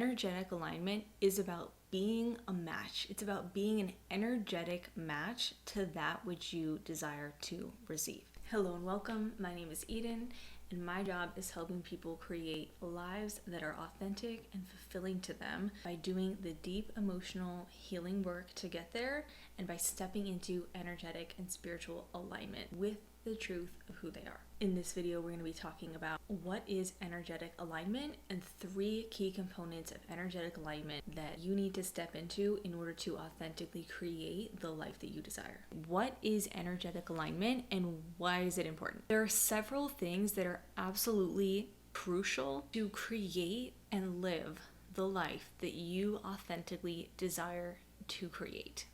energetic alignment is about being a match. It's about being an energetic match to that which you desire to receive. Hello and welcome. My name is Eden, and my job is helping people create lives that are authentic and fulfilling to them by doing the deep emotional healing work to get there and by stepping into energetic and spiritual alignment with the truth of who they are. In this video, we're going to be talking about what is energetic alignment and 3 key components of energetic alignment that you need to step into in order to authentically create the life that you desire. What is energetic alignment and why is it important? There are several things that are absolutely crucial to create and live the life that you authentically desire to create.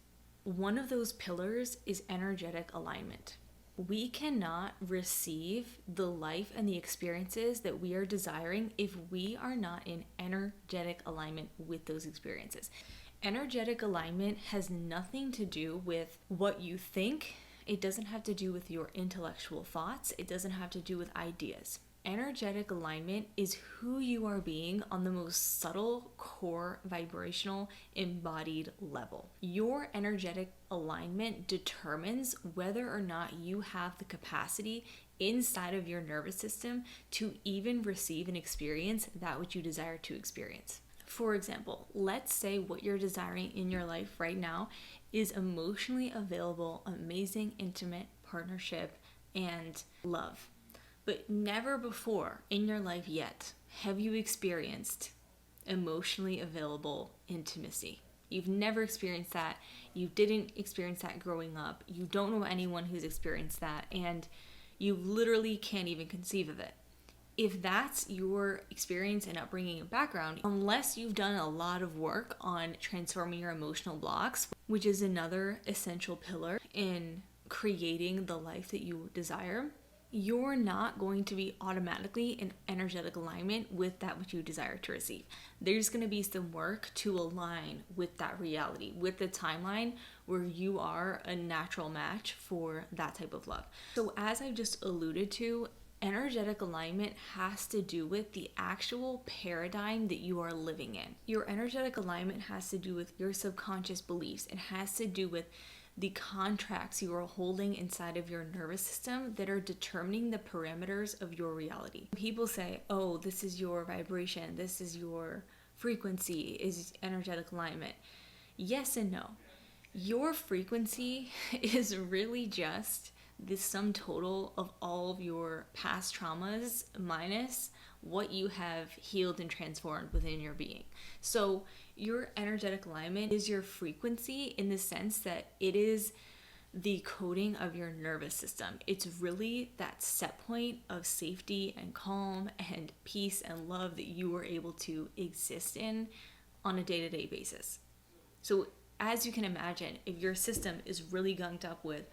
One of those pillars is energetic alignment. We cannot receive the life and the experiences that we are desiring if we are not in energetic alignment with those experiences. Energetic alignment has nothing to do with what you think. It doesn't have to do with your intellectual thoughts. It doesn't have to do with ideas. Energetic alignment is who you are being on the most subtle, core, vibrational, embodied level. Your energetic alignment determines whether or not you have the capacity inside of your nervous system to even receive and experience that which you desire to experience. For example, let's say what you're desiring in your life right now is emotionally available, amazing, intimate partnership and love. But never before in your life yet have you experienced emotionally available intimacy. You've never experienced that. You didn't experience that growing up. You don't know anyone who's experienced that, and you literally can't even conceive of it. If that's your experience and upbringing and background, unless you've done a lot of work on transforming your emotional blocks, which is another essential pillar in creating the life that you desire, you're not going to be automatically in energetic alignment with that which you desire to receive. There's going to be some work to align with that reality, with the timeline where you are a natural match for that type of love. So as I just alluded to, energetic alignment has to do with the actual paradigm that you are living in. Your energetic alignment has to do with your subconscious beliefs. It has to do with the contracts you are holding inside of your nervous system that are determining the parameters of your reality. People say, oh, this is your vibration, this is your frequency, is energetic alignment. Yes and no. Your frequency is really just the sum total of all of your past traumas minus what you have healed and transformed within your being. So your energetic alignment is your frequency in the sense that it is the coding of your nervous system. It's really that set point of safety and calm and peace and love that you are able to exist in on a day-to-day basis. So as you can imagine, if your system is really gunked up with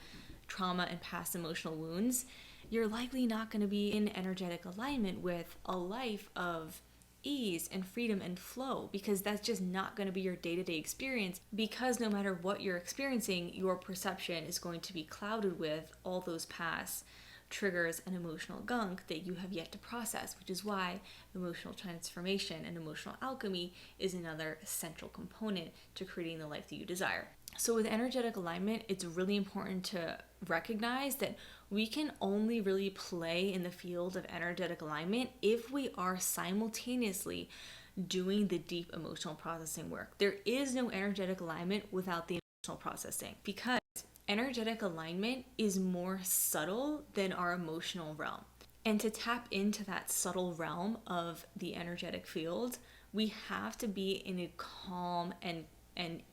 trauma and past emotional wounds, you're likely not going to be in energetic alignment with a life of ease and freedom and flow, because that's just not going to be your day-to-day experience, because no matter what you're experiencing, your perception is going to be clouded with all those past triggers and emotional gunk that you have yet to process, which is why emotional transformation and emotional alchemy is another essential component to creating the life that you desire. So with energetic alignment, it's really important to recognize that we can only really play in the field of energetic alignment if we are simultaneously doing the deep emotional processing work. There is no energetic alignment without the emotional processing, because energetic alignment is more subtle than our emotional realm. And to tap into that subtle realm of the energetic field, we have to be in a calm and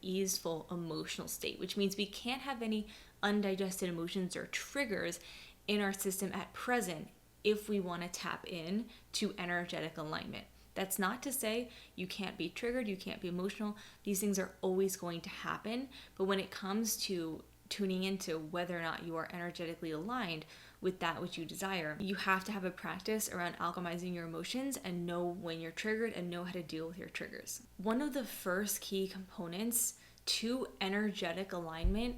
easeful emotional state, which means we can't have any undigested emotions or triggers in our system at present if we want to tap in to energetic alignment. That's not to say you can't be triggered, you can't be emotional. These things are always going to happen. But when it comes to tuning into whether or not you are energetically aligned with that which you desire, you have to have a practice around alchemizing your emotions and know when you're triggered and know how to deal with your triggers. One of the first key components to energetic alignment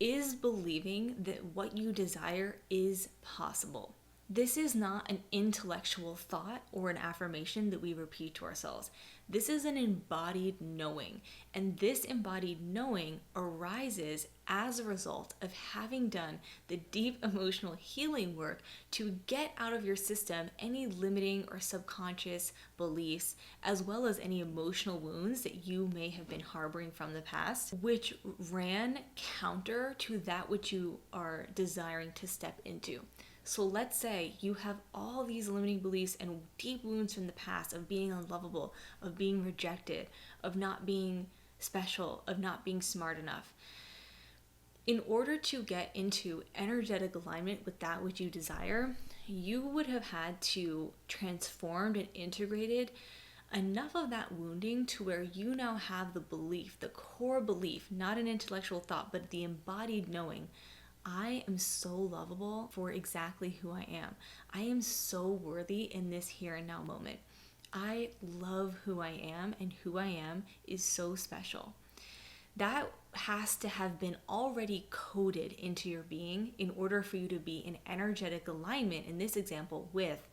is believing that what you desire is possible. This is not an intellectual thought or an affirmation that we repeat to ourselves. This is an embodied knowing. And this embodied knowing arises as a result of having done the deep emotional healing work to get out of your system any limiting or subconscious beliefs, as well as any emotional wounds that you may have been harboring from the past, which ran counter to that which you are desiring to step into. So let's say you have all these limiting beliefs and deep wounds from the past of being unlovable, of being rejected, of not being special, of not being smart enough. In order to get into energetic alignment with that which you desire, you would have had to transformed and integrated enough of that wounding to where you now have the belief, the core belief, not an intellectual thought, but the embodied knowing. I am so lovable for exactly who I am. I am so worthy in this here and now moment. I love who I am, and who I am is so special. That has to have been already coded into your being in order for you to be in energetic alignment, in this example, with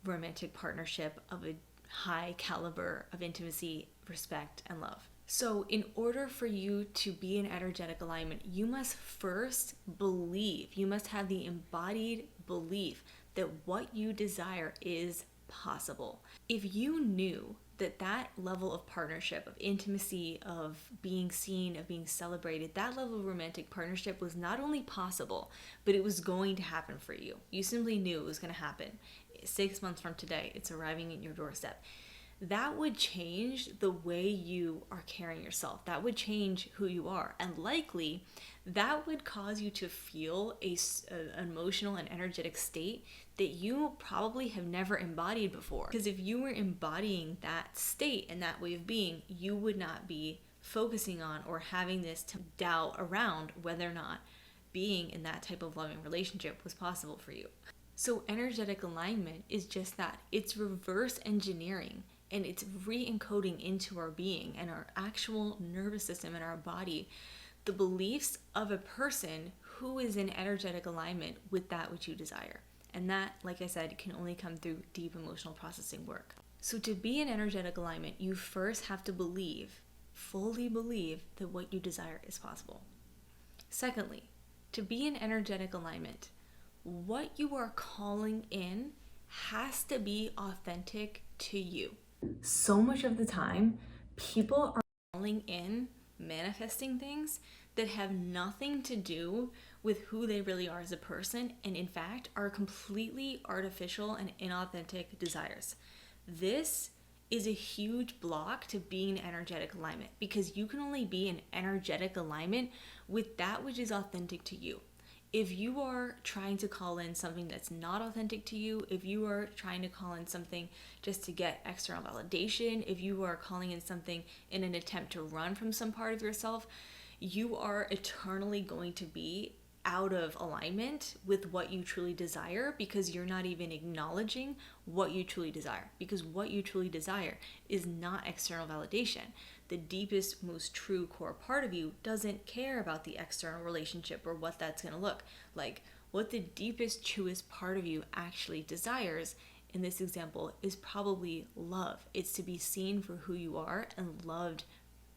romantic partnership of a high caliber of intimacy, respect, and love. So in order for you to be in energetic alignment, you must first believe, you must have the embodied belief that what you desire is possible. If you knew that that level of partnership, of intimacy, of being seen, of being celebrated, that level of romantic partnership was not only possible, but it was going to happen for you. You simply knew it was going to happen. 6 months from today, it's arriving at your doorstep. That would change the way you are carrying yourself. That would change who you are. And likely, that would cause you to feel an emotional and energetic state that you probably have never embodied before. Because if you were embodying that state and that way of being, you would not be focusing on or having this doubt around whether or not being in that type of loving relationship was possible for you. So energetic alignment is just that. It's reverse engineering. And it's re-encoding into our being and our actual nervous system and our body the beliefs of a person who is in energetic alignment with that which you desire. And that, like I said, can only come through deep emotional processing work. So to be in energetic alignment, you first have to believe, fully believe, that what you desire is possible. Secondly, to be in energetic alignment, what you are calling in has to be authentic to you. So much of the time, people are calling in, manifesting things that have nothing to do with who they really are as a person, and in fact are completely artificial and inauthentic desires. This is a huge block to being in energetic alignment, because you can only be in energetic alignment with that which is authentic to you. If you are trying to call in something that's not authentic to you, if you are trying to call in something just to get external validation, if you are calling in something in an attempt to run from some part of yourself, you are eternally going to be out of alignment with what you truly desire, because you're not even acknowledging what you truly desire. Because what you truly desire is not external validation. The deepest, most true core part of you doesn't care about the external relationship or what that's going to look like. What the deepest, truest part of you actually desires, in this example, is probably love. It's to be seen for who you are and loved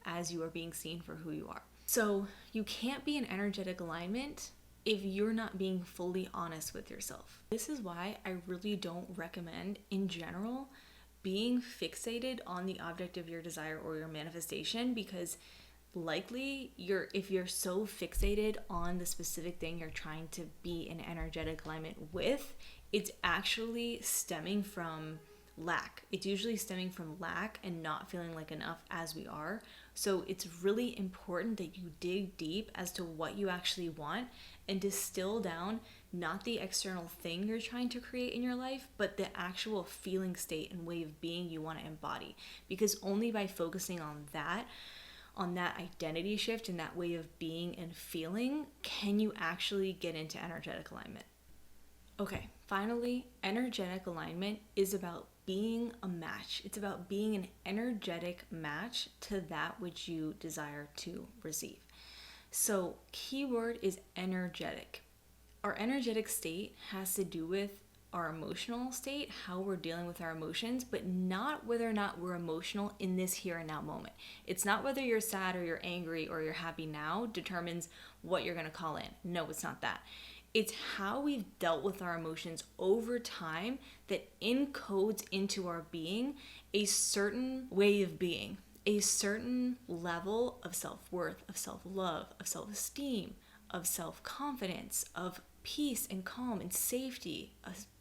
as you are being seen for who you are. So you can't be in energetic alignment if you're not being fully honest with yourself. This is why I really don't recommend, in general, being fixated on the object of your desire or your manifestation, because likely if you're so fixated on the specific thing you're trying to be in energetic alignment with, it's actually stemming from lack. It's usually stemming from lack and not feeling like enough as we are. So it's really important that you dig deep as to what you actually want and distill down not the external thing you're trying to create in your life, but the actual feeling state and way of being you want to embody. Because only by focusing on that identity shift and that way of being and feeling, can you actually get into energetic alignment. Okay, finally, energetic alignment is about being a match. It's about being an energetic match to that which you desire to receive. So, keyword is energetic. Our energetic state has to do with our emotional state, how we're dealing with our emotions, but not whether or not we're emotional in this here and now moment. It's not whether you're sad or you're angry or you're happy now determines what you're going to call in. No, it's not that. It's how we've dealt with our emotions over time that encodes into our being a certain way of being, a certain level of self-worth, of self-love, of self-esteem, of self-confidence, of peace and calm and safety,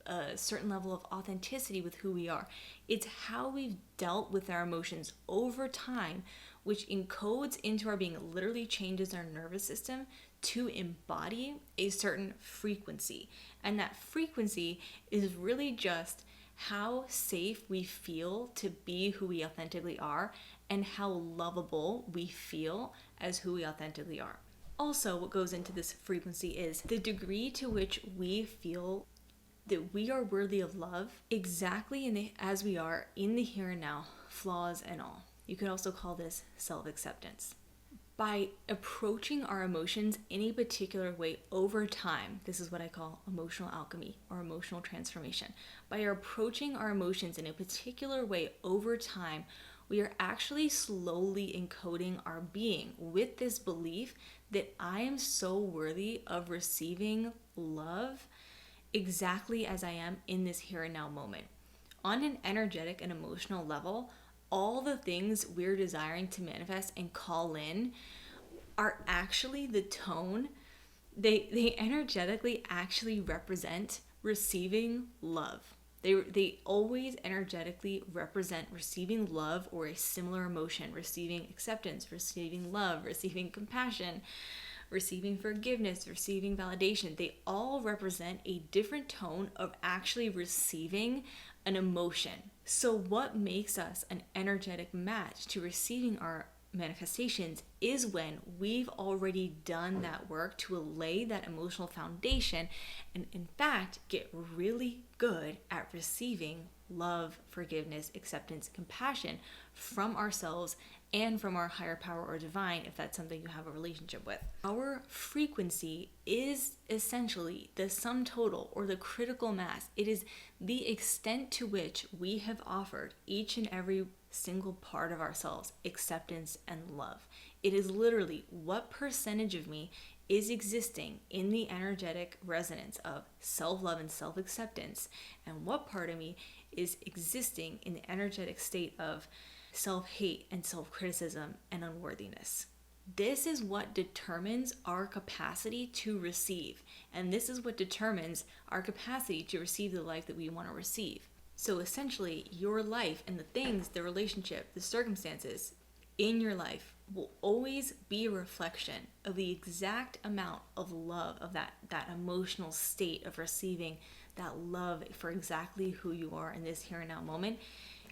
a certain level of authenticity with who we are. It's how we've dealt with our emotions over time, which encodes into our being, literally changes our nervous system to embody a certain frequency. And that frequency is really just how safe we feel to be who we authentically are and how lovable we feel as who we authentically are. Also, what goes into this frequency is the degree to which we feel that we are worthy of love exactly as we are in the here and now, flaws and all. You could also call this self-acceptance. By approaching our emotions in a particular way over time, this is what I call emotional alchemy or emotional transformation. By approaching our emotions in a particular way over time, we are actually slowly encoding our being with this belief that I am so worthy of receiving love exactly as I am in this here and now moment. On an energetic and emotional level, all the things we're desiring to manifest and call in are actually the tone. They energetically actually represent receiving love. They always energetically represent receiving love or a similar emotion, receiving acceptance, receiving love, receiving compassion, receiving forgiveness, receiving validation. They all represent a different tone of actually receiving an emotion. So what makes us an energetic match to receiving our manifestations is when we've already done that work to lay that emotional foundation and in fact get really good at receiving love, forgiveness, acceptance, compassion from ourselves and from our higher power or divine, if that's something you have a relationship with. Our frequency is essentially the sum total or the critical mass. It is the extent to which we have offered each and every single part of ourselves acceptance and love. It is literally what percentage of me is existing in the energetic resonance of self-love and self-acceptance, and what part of me is existing in the energetic state of self-hate and self-criticism and unworthiness. This is what determines our capacity to receive, and this is what determines our capacity to receive the life that we want to receive. So essentially, your life and the things, the relationship, the circumstances in your life will always be a reflection of the exact amount of love, of that emotional state of receiving that love for exactly who you are in this here and now moment.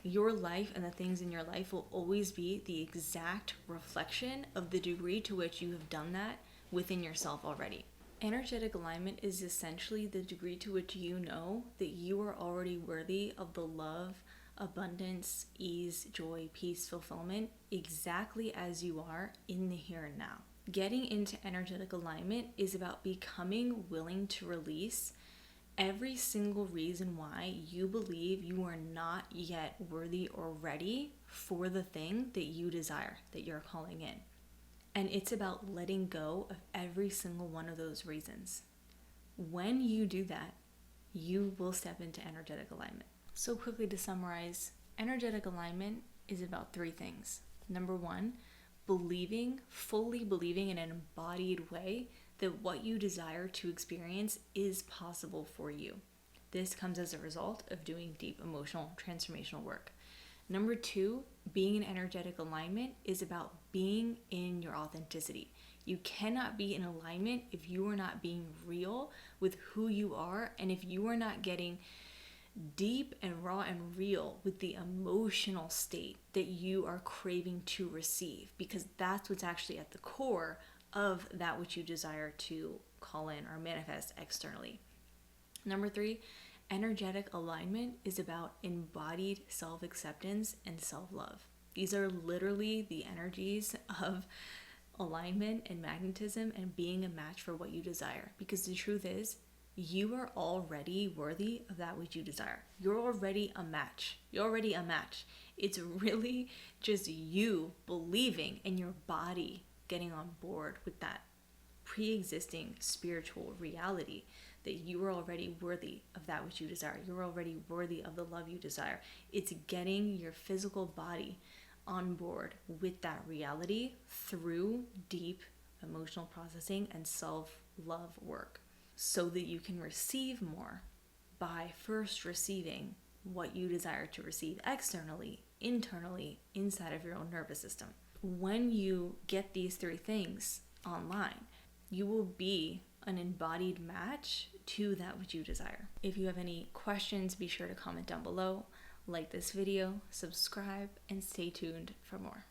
Your life and the things in your life will always be the exact reflection of the degree to which you have done that within yourself already. Energetic alignment is essentially the degree to which you know that you are already worthy of the love, abundance, ease, joy, peace, fulfillment, exactly as you are in the here and now. Getting into energetic alignment is about becoming willing to release every single reason why you believe you are not yet worthy or ready for the thing that you desire, that you're calling in. And it's about letting go of every single one of those reasons. When you do that, you will step into energetic alignment. So quickly to summarize, energetic alignment is about three things. Number one, fully believing in an embodied way that what you desire to experience is possible for you. This comes as a result of doing deep emotional transformational work. Number two, being in energetic alignment is about being in your authenticity. You cannot be in alignment if you are not being real with who you are, and if you are not getting deep and raw and real with the emotional state that you are craving to receive, because that's what's actually at the core of that which you desire to call in or manifest externally. Number three, energetic alignment is about embodied self-acceptance and self-love. These are literally the energies of alignment and magnetism and being a match for what you desire. Because the truth is, you are already worthy of that which you desire. You're already a match. You're already a match. It's really just you believing and your body getting on board with that pre-existing spiritual reality that you are already worthy of that which you desire. You're already worthy of the love you desire. It's getting your physical body on board with that reality through deep emotional processing and self-love work so that you can receive more by first receiving what you desire to receive externally, internally, inside of your own nervous system. When you get these three things online, you will be an embodied match to that which you desire. If you have any questions, be sure to comment down below, like this video, subscribe, and stay tuned for more.